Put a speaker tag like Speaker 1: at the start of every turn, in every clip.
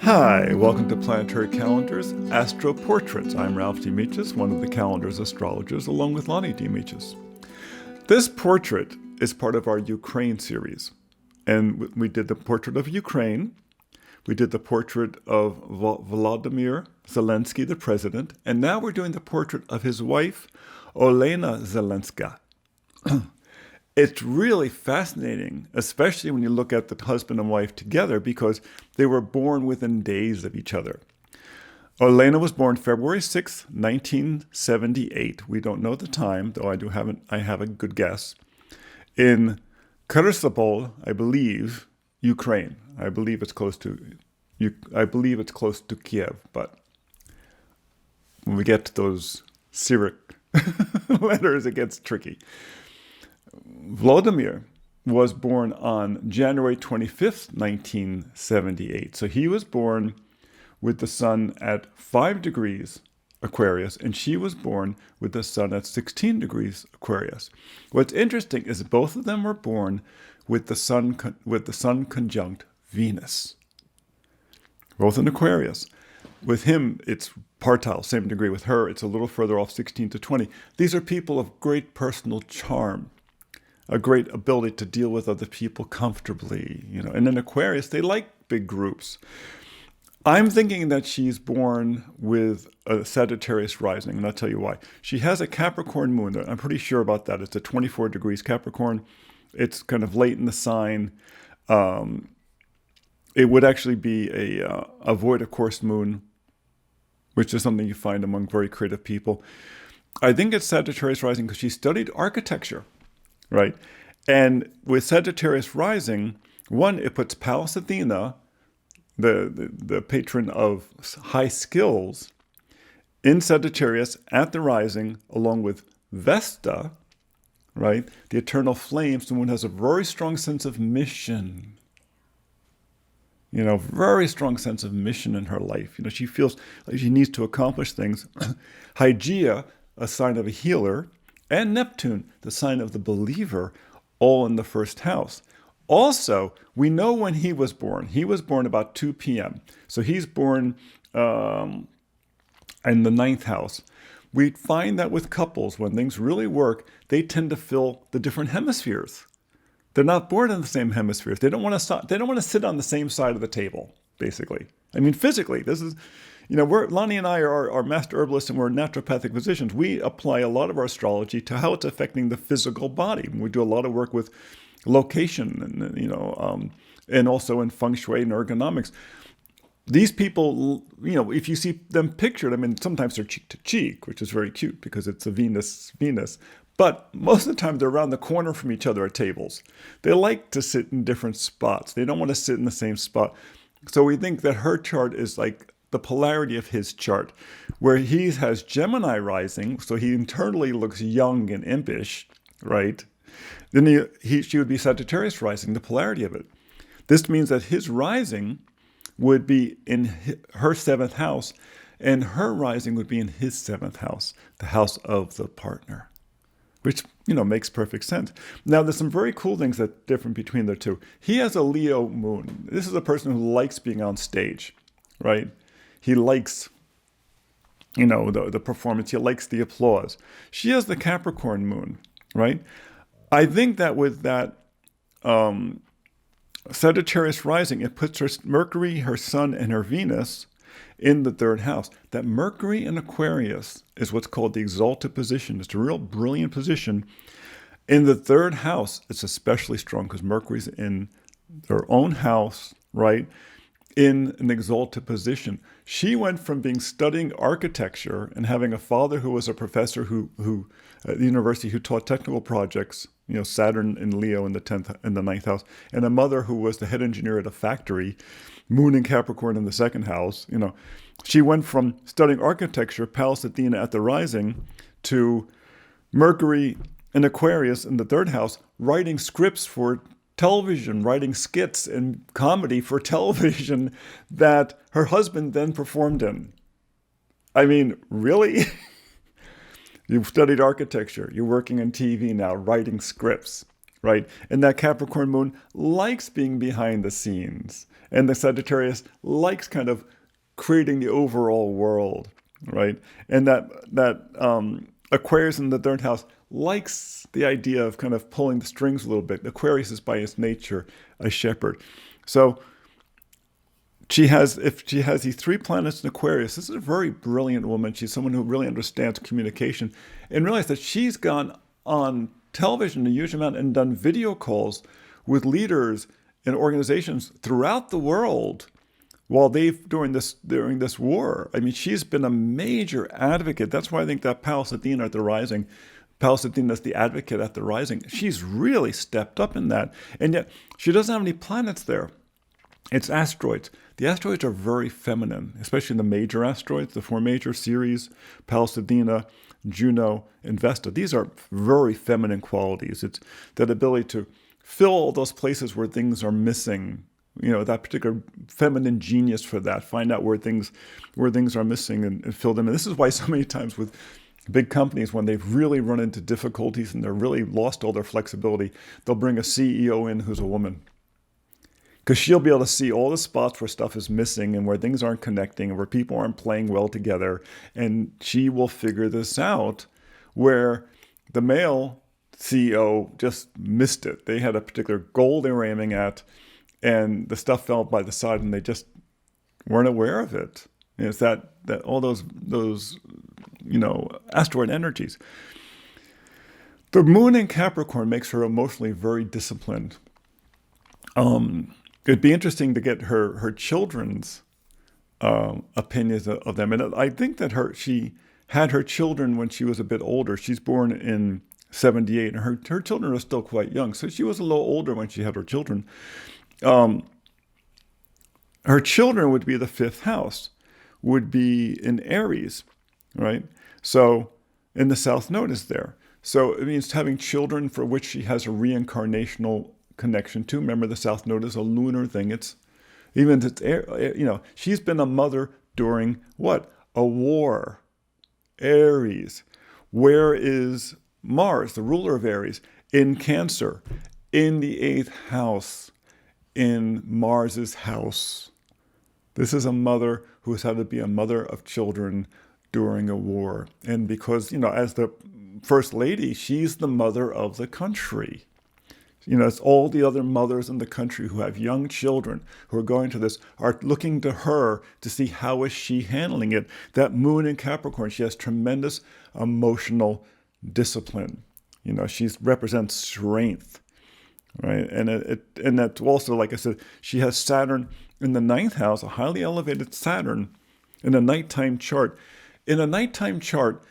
Speaker 1: Hi, welcome to Planetary Calendars Astro Portraits. I'm Ralph Dimichis, one of the calendar's astrologers, along with Lonnie Dimichis. This portrait is part of our Ukraine series, and we did the portrait of Ukraine, we did the portrait of Vladimir Zelenska, the president, and now we're doing the portrait of his wife, Olena Zelenska. It's really fascinating, especially when you look at the husband and wife together, because they were born within days of each other. Olena was born February 6, 1978. We don't know the time, though I have a good guess. In Krasnopol, I believe, Ukraine. I believe it's close to Kiev, but when we get to those Syriac letters, it gets tricky. Vladimir was born on January 25th, 1978. So he was born with the sun at 5 degrees Aquarius, and she was born with the sun at 16 degrees Aquarius. What's interesting is both of them were born with the sun conjunct Venus, both in Aquarius. With him, it's partile, same degree. With her, it's a little further off, 16 to 20. These are people of great personal charm, a great ability to deal with other people comfortably, And in Aquarius, they like big groups. I'm thinking that she's born with a Sagittarius rising, and I'll tell you why. She has a Capricorn moon. I'm pretty sure about that. It's at 24 degrees Capricorn. It's kind of late in the sign. It would actually be a void of course moon, which is something you find among very creative people. I think it's Sagittarius rising because she studied architecture. Right? And with Sagittarius rising, one, it puts Pallas Athena, the patron of high skills, in Sagittarius at the rising, along with Vesta, right? The eternal flame. Someone has a very strong sense of mission. Very strong sense of mission in her life. She feels like she needs to accomplish things. Hygeia, a sign of a healer, and Neptune, the sign of the believer, all in the first house. Also, we know when he was born. He was born about 2 p.m. So he's born in the 9th house. We find that with couples, when things really work, they tend to fill the different hemispheres. They're not born in the same hemispheres. They don't want to sit on the same side of the table, basically. I mean, physically, this is... Lonnie and I are master herbalists and we're naturopathic physicians. We apply a lot of our astrology to how it's affecting the physical body. We do a lot of work with location and also in feng shui and ergonomics. These people, if you see them pictured, sometimes they're cheek to cheek, which is very cute because it's a Venus. But most of the time they're around the corner from each other at tables. They like to sit in different spots. They don't want to sit in the same spot. So we think that her chart is like the polarity of his chart, where he has Gemini rising, so he internally looks young and impish, right? Then she would be Sagittarius rising, the polarity of it. This means that his rising would be in her 7th house, and her rising would be in his 7th house, the house of the partner, which, makes perfect sense. Now, there's some very cool things that are different between the two. He has a Leo moon. This is a person who likes being on stage, right? He likes, the performance. He likes the applause. She has the Capricorn moon, right? I think that with that Sagittarius rising, it puts her Mercury, her Sun, and her Venus in the 3rd house. That Mercury in Aquarius is what's called the exalted position. It's a real brilliant position. In the 3rd house, it's especially strong because Mercury's in their own house, right? In an exalted position. She went from studying architecture and having a father who was a professor who at the university who taught technical projects, Saturn and Leo in the 9th house, and a mother who was the head engineer at a factory, Moon and Capricorn in the 2nd house. She went from studying architecture, Pallas Athena at the rising, to Mercury in Aquarius in the 3rd house, writing scripts for television, writing skits and comedy for television that her husband then performed in. Really? You've studied architecture. You're working on TV now, writing scripts, right? And that Capricorn moon likes being behind the scenes And the Sagittarius likes kind of creating the overall world, right? And that Aquarius in the third house likes the idea of kind of pulling the strings a little bit. Aquarius is by its nature a shepherd. So if she has these 3 planets in Aquarius, this is a very brilliant woman. She's someone who really understands communication, and realize that she's gone on television a huge amount and done video calls with leaders and organizations throughout the world while during this war. I mean, she's been a major advocate. That's why I think that Pallas Athena at the rising, Pallas Athena is the advocate at the rising. She's really stepped up in that. And yet she doesn't have any planets there. It's asteroids. The asteroids are very feminine, especially the major asteroids, the 4 major Ceres, Pallas Athena, Juno, and Vesta. These are very feminine qualities. It's that ability to fill all those places where things are missing, that particular feminine genius for that. Find out where things are missing and fill them in. This is why so many times with big companies, when they've really run into difficulties and they're really lost all their flexibility, they'll bring a CEO in who's a woman. Because she'll be able to see all the spots where stuff is missing and where things aren't connecting and where people aren't playing well together. And she will figure this out where the male CEO just missed it. They had a particular goal they were aiming at, and the stuff fell by the side and they just weren't aware of it. And it's that all those asteroid energies. The moon in Capricorn makes her emotionally very disciplined. It'd be interesting to get her children's opinions of them. And I think that she had her children when she was a bit older. She's born in 78, and her children are still quite young. So she was a little older when she had her children. Her children would be the 5th house, would be in Aries, right? So, and the South Node is there. So it means having children for which she has a reincarnational connection to. Remember, the South Node is a lunar thing. She's been a mother during what? A war. Aries. Where is Mars, the ruler of Aries? In Cancer, in the 8th house, in Mars's house. This is a mother who has had to be a mother of children during a war. And because, as the first lady, she's the mother of the country. It's all the other mothers in the country who have young children who are going to this, are looking to her to see how is she handling it. That moon in Capricorn, she has tremendous emotional discipline. She represents strength, right? And that's also, like I said, she has Saturn in the 9th house, a highly elevated Saturn in a nighttime chart. In a nighttime chart,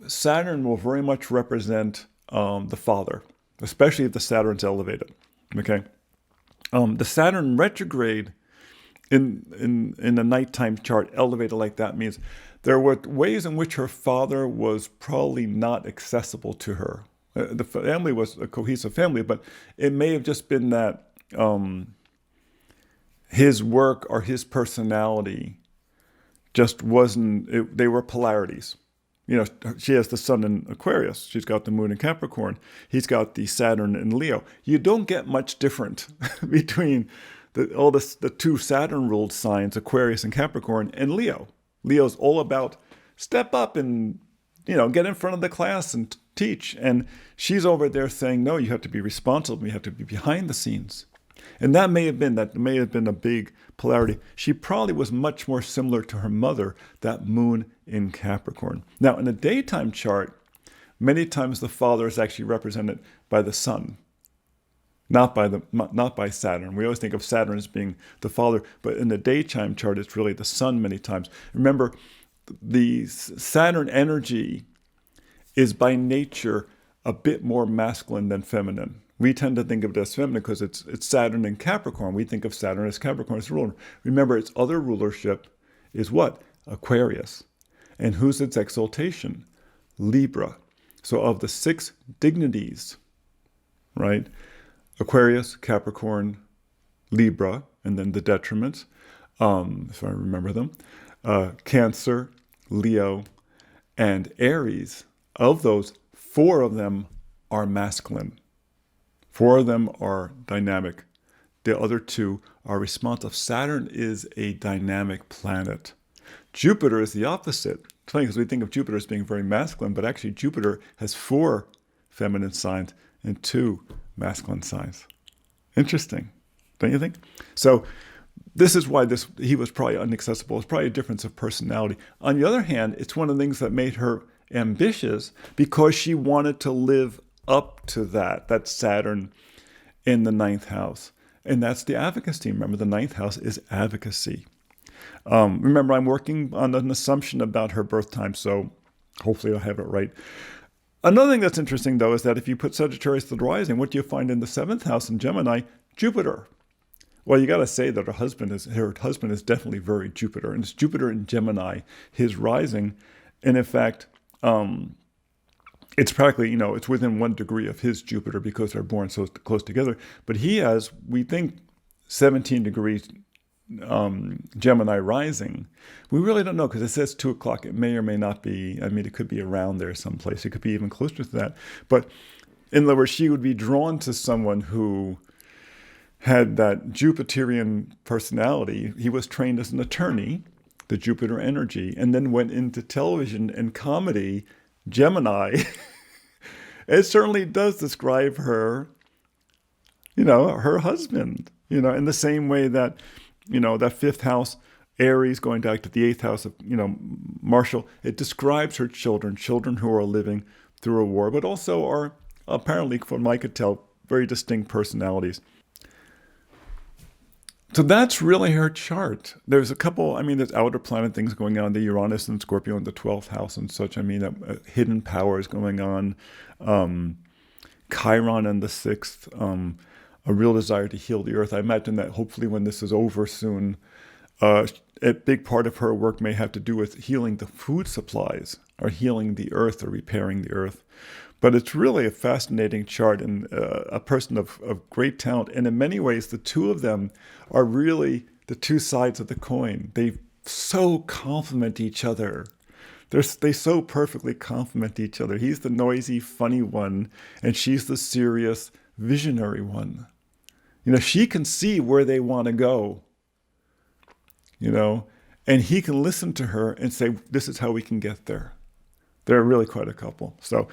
Speaker 1: Saturn will very much represent the father, especially if the Saturn's elevated. Okay, the Saturn retrograde in the nighttime chart elevated like that means there were ways in which her father was probably not accessible to her. The family was a cohesive family, but it may have just been that his work or his personality just wasn't. They were polarities. She has the sun in Aquarius. She's got the moon in Capricorn. He's got the Saturn in Leo. You don't get much different between the 2 Saturn-ruled signs, Aquarius and Capricorn, and Leo. Leo's all about step up and, get in front of the class and teach. And she's over there saying, no, you have to be responsible. You have to be behind the scenes. And that may have been a big polarity. She probably was much more similar to her mother, that moon in Capricorn. Now, in a daytime chart, many times the father is actually represented by the sun, not by Saturn. We always think of Saturn as being the father, but in the daytime chart, it's really the sun many times. Remember, the Saturn energy is by nature a bit more masculine than feminine. We tend to think of it as feminine because it's Saturn in Capricorn. We think of Saturn as Capricorn's ruler. Remember, its other rulership is what? Aquarius. And who's its exaltation? Libra. So of the 6 dignities, right? Aquarius, Capricorn, Libra, and then the detriments, if I remember them, Cancer, Leo, and Aries. Of those, 4 of them are masculine. 4 of them are dynamic. the other two are responsive. Saturn is a dynamic planet. Jupiter is the opposite. It's funny because we think of Jupiter as being very masculine, but actually Jupiter has 4 feminine signs and 2 masculine signs. Interesting, don't you think? So this is why he was probably inaccessible. It's probably a difference of personality. On the other hand, it's one of the things that made her ambitious because she wanted to live up to that Saturn in the 9th house. And that's the advocacy. Remember, the 9th house is advocacy. Remember, I'm working on an assumption about her birth time, so hopefully I'll have it right. Another thing that's interesting, though, is that if you put Sagittarius to the rising, what do you find in the 7th house in Gemini? Jupiter. Well, you got to say that her husband is definitely very Jupiter, and it's Jupiter in Gemini, his rising, and in fact, it's practically, it's within 1 degree of his Jupiter because they're born so close together. But he has, we think, 17 degrees Gemini rising. We really don't know because it says 2 o'clock. It may or may not be. I mean, it could be around there someplace. It could be even closer to that. But in other words, she would be drawn to someone who had that Jupiterian personality. He was trained as an attorney, the Jupiter energy, and then went into television and comedy, Gemini. It certainly does describe her, her husband, in the same way that, that 5th house, Aries, going back to the 8th house of, Marshall, it describes her children who are living through a war, but also are apparently, from what I could tell, very distinct personalities. So that's really her chart. There's a couple, there's outer planet things going on, the Uranus and Scorpio in the 12th house and such. Hidden powers going on. Chiron in the 6th, a real desire to heal the earth. I imagine that hopefully when this is over soon, a big part of her work may have to do with healing the food supplies or healing the earth or repairing the earth. But it's really a fascinating chart and a person of great talent. And in many ways, the two of them are really the two sides of the coin. They so complement each other. They so perfectly complement each other. He's the noisy, funny one, and she's the serious, visionary one. She can see where they want to go, and he can listen to her and say, this is how we can get there. They're really quite a couple. So,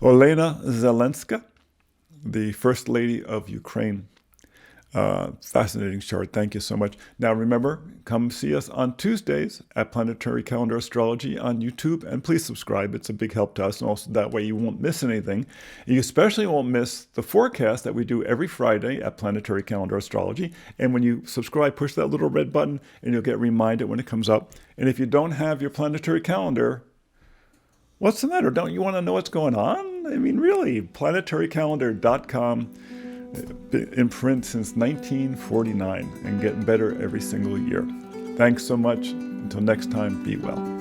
Speaker 1: Olena Zelenska, the First Lady of Ukraine. Fascinating chart. Thank you so much. Now, remember, come see us on Tuesdays at Planetary Calendar Astrology on YouTube, and please subscribe. It's a big help to us, and also that way you won't miss anything. You especially won't miss the forecast that we do every Friday at Planetary Calendar Astrology. And when you subscribe, push that little red button, and you'll get reminded when it comes up. And if you don't have your planetary calendar, what's the matter? Don't you want to know what's going on? Really, planetarycalendar.com. In print since 1949 and getting better every single year. Thanks so much. Until next time, be well.